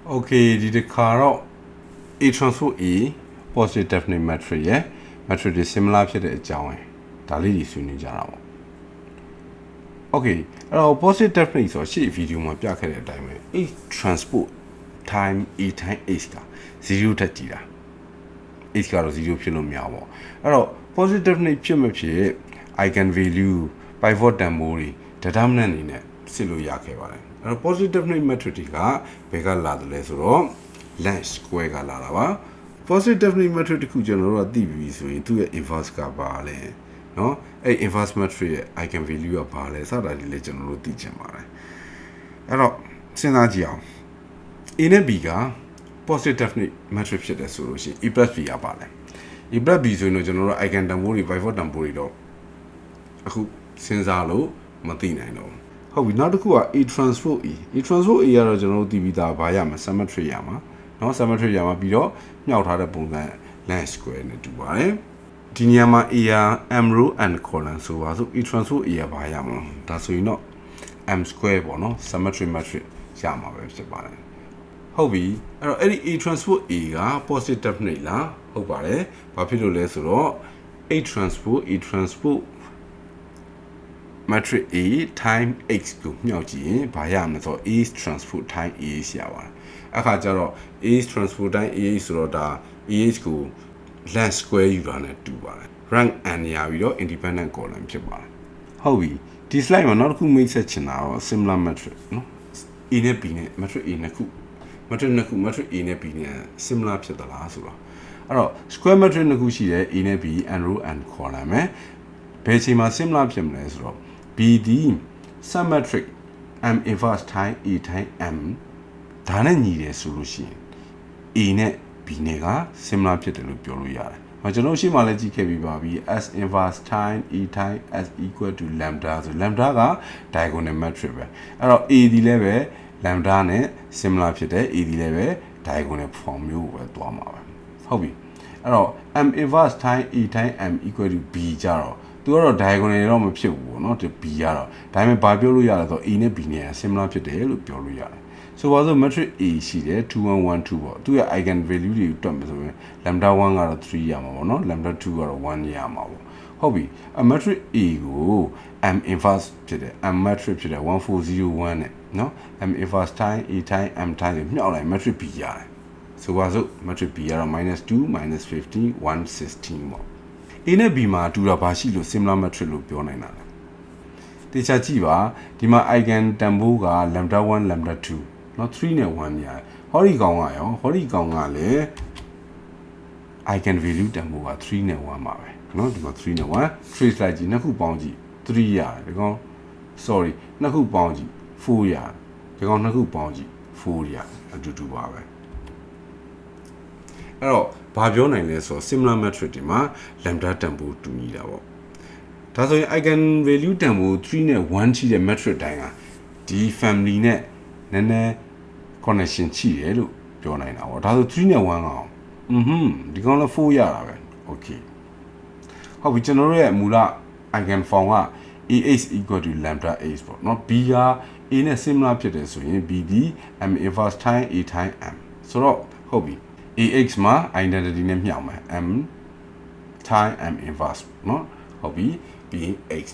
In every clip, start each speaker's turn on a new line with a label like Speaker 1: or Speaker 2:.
Speaker 1: Okay, the car A transpose A positive definite matrixရဲ့ matrix တွေ similar ဖြစ်တဲ့အကြောင်းဒါလေးတွေဆွေးနွေးကြတာပေါ့ Okay အဲ့တော့ positive definite ဆိုရှေ့ video မှာပြခဲ့တဲ့အတိုင်းပဲ A transpose time A time H က0တက်ကြည့်တာ H ကတော့0ဖြစ်လို့မရဘူးပေါ့အဲ့တော့ positive definite ဖြစ်မဖြစ် eigen value pivot တန်ဖိုးတွေ determinant အနေနဲ့စစ်လို့ရခဲ့ပါတယ်အဲ့တော့ positive definite matrix တွေကဘယ်ကလာတယ်လဲဆိုတော့ length square ကလာတာပါ positive definite matrix တခုကျွန်တော်တို့ကသိပြီဆိုရင်သူ့ရဲ့ inverse ကပါလဲเนาะအဲ့ inverse matrix ရဲ့ eigen value ကပါလဲစတာတွေလည်းကျွန်တော်တို့သိချင်ပါတယ်အဲ့တော့စဉ်းစားကြည့်အောင် A နဲ့ B က positive definite matrix ဖြစ်တယ်ဆိုလို့ရှိရင် A plus B ကပါလဲ A plus B ဆိုရင်တော့ကျွန်တော်တို့ eigen တန်ဖိုးတွေ pivot တန်ဖိုးတွေတော့အခုစဉ်းစားလို့မသိနိုင်တော့ဟုတ်ပြီနောက်တစ်ခုက A transpose E A transpose A ကတော့ကျွန်တော်တို့သိပြီးသားဘာရမှာ symmetry ရမှာเนาะ symmetry ရမှာပြီးတော့မြှောက်ထားတဲ့ပုံစံ length square နဲ့တူပါတယ်ဒီနေရာမှာ A က m row and column ဆိုပါစို့ A transpose A ကဘာရမှာဒါဆိုရင်တော့ m square ပေါ့เนาะ symmetry matrix ရမှာပဲဖြစ်ပါတယ်ဟုတ်ပြီအဲ့တော့အဲ့ဒီ A transpose A က positive definite လားဟုတ်ပါတယ်ဘာဖြစ်လို့လဲဆိုတော့ A transpose matrix A time X ကိုမြှောက်ကြည့်ရင်ဘာရမလဲဆိုတော့ A transpose time AH ရပါတယ်အခါကျတော့ A transpose time AH ဆိုတော့ဒါ AH ကို length square ယူတာနဲ့တူပါတယ် rank n ရပြီးတော့ independent column ဖြစ်ပါတယ်ဟုတ်ပြီဒီ slide မှာနောက်တစ်ခုမိတ်ဆက်ချင်တာတော့ similar matrix နော် A နဲ့ B နဲ့ matrix A နှစ်ခု matrix နှစ်ခု matrix A နဲ့ B နဲ့ similar ဖြစ်သလားဆိုတော့အဲ့တော့ square matrix နှစ်ခုရှိတယ် A နဲ့ B and row and column ပဲဘယ်ချိန်မှာ similar ဖြစ်မလဲဆိုတော့ B ဒီ symmetric m inverse time A time m ဒါနဲ့ညီတယ်ဆိုလို့ရှိရင် A နဲ့ B နဲ့က similar ဖြစ်တယ်လို့ပြောလို့ရတယ်။ကျွန်တော်ရှေ့မှာလည်းကြည့်ခဲ့ပြီးပါပြီ S inverse time E time S equal to lambda ဆို lambda က diagonal matrix ပဲ။အဲ့တော့ A ဒီလည်းပဲ lambda နဲ့ similar ဖြစ်တယ် A ဒီလည်းပဲ diagonal form မျိုးပဲသွားမှာပဲ။ဟုတ်ပြီ။အဲ့တော့ m inverse time E time m equal to B ကြတော့သူကတော့ diagonal တော့မဖြစ်ဘူးပေါ့နော်ဒီ B ရတော့ဒါပေမဲ့ဘာပြောလို့ရလဲဆိုတော့ A နဲ့ B နဲ့ similar ဖြစ်တယ်လို့ပြောလို့ရတယ်ဆိုပါစို့ matrix A ရှိတယ်2112ပေါ့သူရဲ့ eigen value တွေကိုတွက်မယ်ဆိုရင် lambda 1ကတော့3ရမှာပေါ့နော် lambda 2ကတော့1ရမှာပေါ့ဟုတ်ပြီ matrix A ကို m inverse ဖြစ်တယ် m matrix ဖြစ်တယ်1401နဲ့နော် m inverse time A time m time ကိုမြှောက်လိုက် matrix B ရတယ်ဆိုပါစို့ matrix B ကတော့ -2 -15 116ပေါ့A နဲ့ B မှာတူတာဘာရှိလို့ similar matrix လို့ပြောနိုင်တာလဲတေချာကြည့်ပါဒီမှာ eigen တန်ဖိုးက lambda 1 lambda 2เนาะ3နဲ့1ညာဟောဒီကောင်ကရောဟောဒီကောင်ကလည်း eigen value တန်ဖိုးက3နဲ့1ပါပဲเนาะဒီမှာ3နဲ့1 trace လိုက်ကြည့်နှစ်ခုပေါင်းကြည့်3ရတယ်ဒီကောင် sorry နှစ်ခုပေါင်းကြည့်4ရတယ်ဒီကောင်နှစ်ခုပေါင်းကြည့်4ရတယ်အတူတူပါပဲအဲ့တော့ဘာပြောနိုင်လဲဆိုတော့ similar matrix တွေမှာ lambda တန်ဖိုးတူညီတာပေါ့ဒါဆိုရင် eigen value တန်ဖိုး3နဲ့1ရှိတဲ့ matrix တိုင်းကဒီ family နဲ့နည်းနည်း connection ရှိတယ်လို့ပြောနိုင်တာပေါ့ဒါဆို3နဲ့1ကောင်ဒီကောင်လည်း4ရတာပဲ okay ဟုတ်ပြီကျွန်တော်တို့ရဲ့မူလ eigen form က AH equal to lambda h ပေါ့เนาะ B က A နဲ့ similar ဖြစ်တယ်ဆိုရင် B ဒီ m inverse time A time m ဆိုတော့ဟုတ်ပြီ AX မှာ identity နဲ့မြှောက်မယ် m time m inverse เนาะဟုတ်ပြီ BX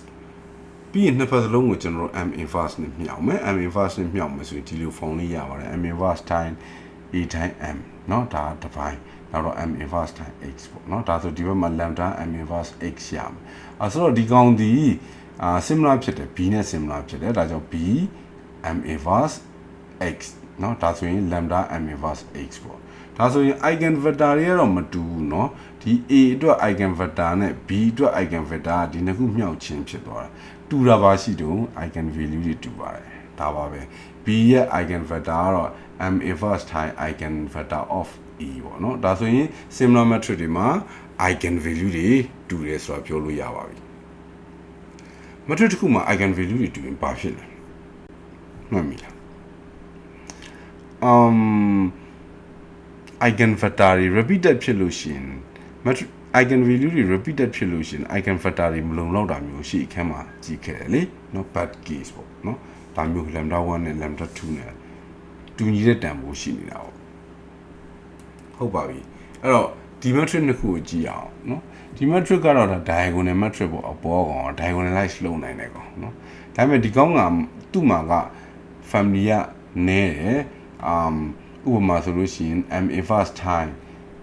Speaker 1: ပြီးရင်နှစ်ဖက်စလုံးကိုကျွန်တော်တို့ m inverse နဲ့မြှောက်မယ် m inverse နဲ့မြှောက်မယ်ဆိုရင်ဒီလို form လေးရပါတယ် m inverse time A time m เนาะဒါတစ်ပိုင်းနောက်တော့ m inverse time x ပေါ့เนาะဒါဆိုဒီဘက်မှာ lambda m inverse x ရမယ်ဆိုတော့ဒီကောင်ဒီsimilar ဖြစ်တယ် b နဲ့ similar ဖြစ်တယ်ဒါကြောင့် b m inverse x เนาะဒါဆိုရင် lambda m inverse x ပေါ့ဒါဆိုရင် eigen vector တွေကတော့မတူဘူးเนาะဒီ A အတွက် eigen vector နဲ့ B အတွက် eigen vector ဒီနှစ်ခုမြှောက်ခြင်းဖြစ်သွားတာတူတာပါရှိတော့ eigen value တွေတူပါတယ်ဒါပါပဲ B ရဲ့ eigen vector ကတော့ m inverse time eigen vector of E ပေါ့เนาะဒါဆိုရင် similar matrix တွေမှာ eigen value တွေတူတယ်ဆိုတာပြောလို့ရပါပြီ matrix တစ်ခုမှာ eigen value တွေတူရင်ဘာဖြစ်လဲမှတ်မိလားeigen vector တွေ repeated ဖြစ်လို့ရှိရင် matrix eigen value တွေ repeated ဖြစ်လို့ရှိရင် eigen vector တွေမလုံလောက်တာမျိုးရှိအခန်းမှာကြည့်ခဲ့တယ်လေเนาะ bad case ပေါ့เนาะဒါမျိုး lambda 1နဲ့ lambda 2နဲ့တူ တူညီတဲ့တန်ဖိုးရှိနေတာပေါ့ဟုတ်ပါပြီအဲ့တော့ဒီ metric နှစ်ခုကိုကြည့်အောင်နော်ဒီ metric ကတော့ဒါ diagonal metric ပေါ့အပေါ်ကောင် diagonalize လုပ်နိုင်တယ်ကောင်နော်ဒါပေမဲ့ဒီကောင်ကသူ့မှာက family ကနည်းတယ်ဥပမာဆိုလို့ရှိရင် m inverse time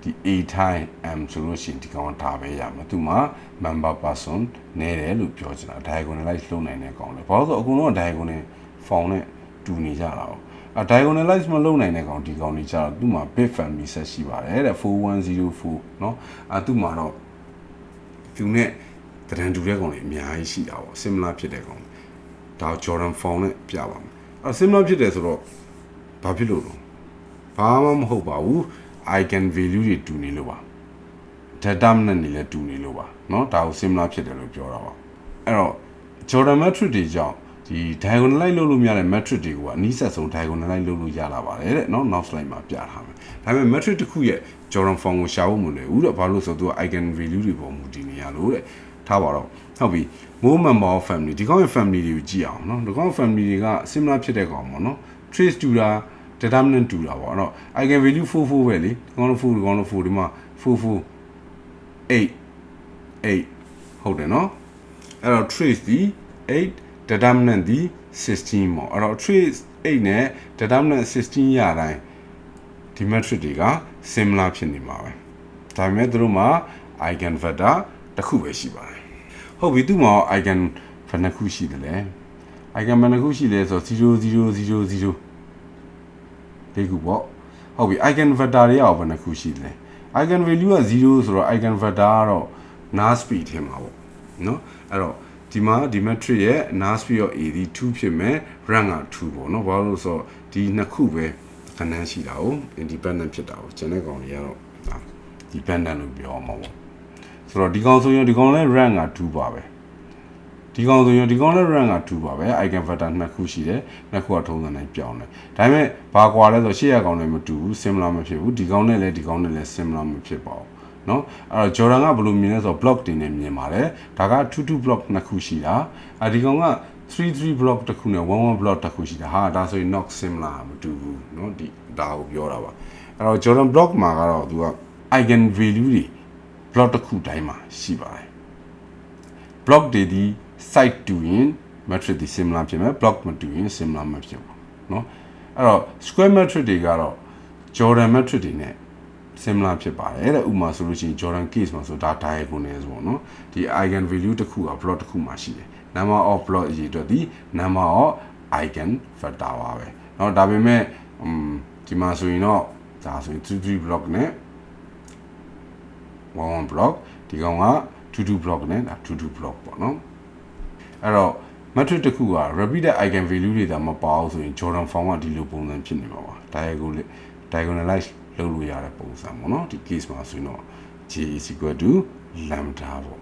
Speaker 1: ဒီ a time m ဆိုလို့ရှိရင်ဒီကောင်ဒါပဲရမှာသူ့မှာ member person နည်းတယ်လို့ပြောချင်တာ diagonalize လုပ်နိုင်တဲ့ကောင်လေဘာလို့ဆိုအကုန်လုံးက diagonal form နဲ့တူနေကြတာပေါ့diagonalize မလုပ်နိုင်တဲ့ကောင်ဒီကောင်ကြီးကျတော့သူ့မှာ big family set ရှိပါတယ်တဲ့4104เนาะသူ့မှာတော့သူနဲ့တရန်တူတဲ့ကောင်တွေအများကြီးရှိတာပေါ့ similar ဖြစ်တဲ့ကောင်ဒါ Jordan form နဲ့ပြပါမယ်similar ဖြစ်တယ်ဆိုတော့ဘာဖြစ်လို့လဲဘာမှမဟုတ်ပါဘူး eigen value တွေတူနေလို့ပါ determinant တွေလည်းတူနေလို့ပါเนาะဒါကို similar ဖြစ်တယ်လို့ပြောတာပါအဲ့တော့ Jordan matrix တွေကြောင့်ဒီ diagonalize လုပ်လို့မရတဲ့ matrix တွေကအနည်းဆက်ဆုံး diagonalize လုပ်လို့ရလာပါတယ်တဲ့เนาะနောက် slide မှာပြထားမယ်ဒါပေမဲ့ matrix တစ်ခုရဲ့ Jordan form ကိုရှာဖို့မလွယ်ဘူးတဲ့ဘာလို့ဆိုတော့သူက eigen value တွေပေါ်မူတည်နေရလို့တဲ့ထားပါတော့ဟုတ်ပြီ more member of family ဒီကောင်ရဲ့ family တွေကိုကြည့်အောင်เนาะဒီကောင် family တွေက similar ဖြစ်တဲ့ကောင်ပေါ့เนาะ trace တူတာ determinant တူတာပေါ့အဲ့တော့ eigen value 44ပဲလေဒီကောင်လို့4ဒီကောင်လို့4ဒီမှာ44 8ဟုတ်တယ်เนาะအဲ့တော့ trace ဒီ8 determinant ဒီ16ပေါ့အဲ့တော့ trace 8နဲ့ determinant 16ရတိုင်းဒီ matrix တွေက similar ဖြစ်နေမှာပဲဒါပေမဲ့သူတို့မှာ eigen vector တစ်ခုပဲရှိပါတယ်ဟုတ်ပြီသူ့မှာ eigen ဘယ်နှခုရှိတယ်လဲ eigen ဘယ်နှခုရှိလဲဆိုတော့0000ဒီခုပေါ့ဟုတ်ပြီ eigen vector တွေရောဘယ်နှခုရှိတယ်လဲ eigen value က0ဆိုတော့ eigen vector ကတော့ null speed ထဲမှာပေါ့နော်အဲ့တော့ဒီမှာဒီ matrix ရဲ့ null speed of a ဒီ2ဖြစ်မယ် rank က2ပေါ့နော်ဘာလို့ဆိုတော့ဒီနှစ်ခုပဲခဏရှိတာကို independent ဖြစ်တာကိုကျန်တဲ့ကောင်တွေကတော့ dependent လို့ပြောအောင်ပါပေါ့ဆိုတော့ဒီကောင်ဆိုရင်ဒီကောင်လည်း rank က2ပါပဲဒီကောင်ဆိုရင်ဒီကောင်လည်း rank က2ပါပဲ eigen vector နှစ်ခုရှိတယ်နှစ်ခုကထုံးစံတိုင်းပြောင်းတယ်ဒါပေမဲ့ဘာကွာလဲဆိုရှေ့ရကောင်လည်းမတူဘူး similar မဖြစ်ဘူးဒီကောင်နဲ့လည်းဒီကောင်နဲ့လည်း similar မဖြစ်ပါဘူးเนาะအဲ့တော့ Jordan ကဘယ်လိုမြင်လဲဆိုတော့ block တင်နေမြင်ပါတယ်ဒါက22 block နှစ်ခုရှိတာဒီကောင်က33 block တစ်ခုနဲ့11 block တစ်ခုရှိတာဟာဒါဆိုရင် not similar မတူဘူးเนาะဒီဒါကိုပြောတာပါအဲ့တော့ Jordan block မှာကတော့သူက eigen value တွေ block တစ်ခုတိုင်းမှာရှိပါတယ် block တွေဒီ site တူရင် matrix ဒီ similar ဖြစ်မယ် block မတူရင် similar မဖြစ်ဘူးเนาะအဲ့တော့ square matrix တွေကတော့ Jordan matrix တွေနဲ့similar ဖြစ်ပါတယ်တဲ့ဥပမာဆိုလို့ရှိရင် Jordan case မှာဆိုဒါ diagonal ဆိုပေါ့နော်ဒီ eigen value တစ်ခုက block တစ်ခုမှာရှိတယ် number of block အရေးအတွက်ဒီ number of eigen vector ပါပဲเนาะဒါပေမဲ့ဒီမှာဆိုရင်တော့ဒါဆိုရင်33 block နဲ့11 block ဒီကောင်က22 block နဲ့ဒါ22 block ပေါ့နော်အဲ့တော့ matrix တစ်ခုက repeated eigen value တွေဒါမပါဘူးဆိုရင် Jordan form ကဒီလိုပုံစံဖြစ်နေမှာပါ diagonalize လုပ်လို့ရတဲ့ပုံစံပေါ့နော်ဒီ case မှာဆိုရင်တော့ j is equal to lambda ပေါ့